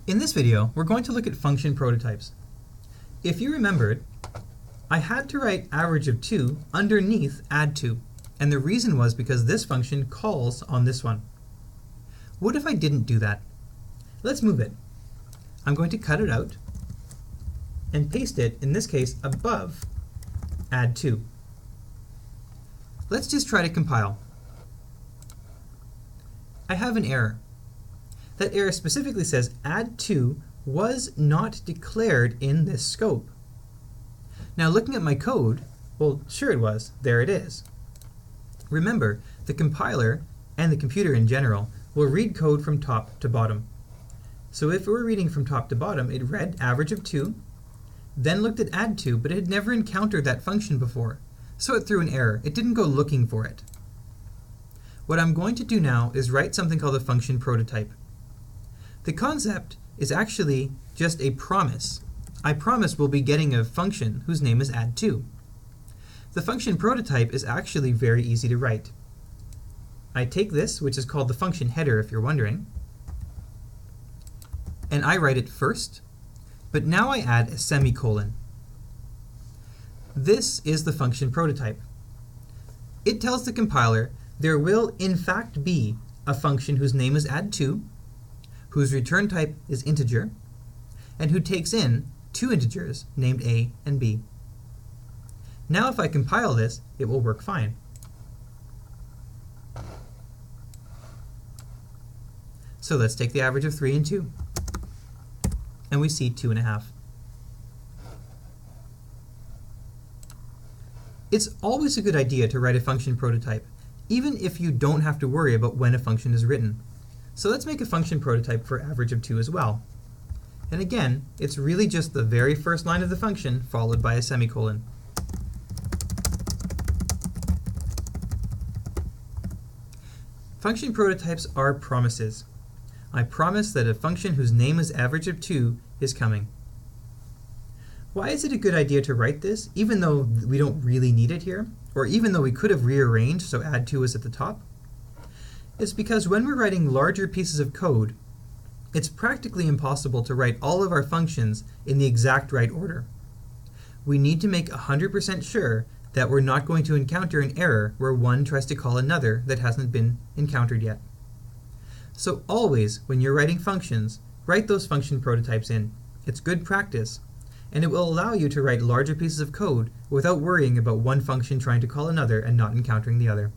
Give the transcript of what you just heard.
In this video, we're going to look at function prototypes. If you remembered, I had to write average of 2 underneath add 2, and the reason was because this function calls on this one. What if I didn't do that? Let's move it. I'm going to cut it out and paste it, in this case, above add 2. Let's just try to compile. I have an error. That error specifically says add 2 was not declared in this scope. Now looking at my code, well, sure it was. There it is. Remember, the compiler and the computer in general will read code from top to bottom. So if it were reading from top to bottom, it read average of 2, then looked at add 2, but it had never encountered that function before. So it threw an error. It didn't go looking for it. What I'm going to do now is write something called a function prototype. The concept is actually just a promise. I promise we'll be getting a function whose name is add2. The function prototype is actually very easy to write. I take this, which is called the function header if you're wondering, and I write it first, but now I add a semicolon. This is the function prototype. It tells the compiler there will in fact be a function whose name is add2, whose return type is integer, and who takes in 2 integers named a and b. Now if I compile this, it will work fine. So let's take the average of 3 and 2, and we see 2.5. It's always a good idea to write a function prototype, even if you don't have to worry about when a function is written. So let's make a function prototype for average of 2 as well. And again, it's really just the very first line of the function followed by a semicolon. Function prototypes are promises. I promise that a function whose name is average of 2 is coming. Why is it a good idea to write this, even though we don't really need it here, or even though we could have rearranged so add 2 is at the top? It's because when we're writing larger pieces of code, it's practically impossible to write all of our functions in the exact right order. We need to make 100% sure that we're not going to encounter an error where one tries to call another that hasn't been encountered yet. So always, when you're writing functions, write those function prototypes in. It's good practice, and it will allow you to write larger pieces of code without worrying about one function trying to call another and not encountering the other.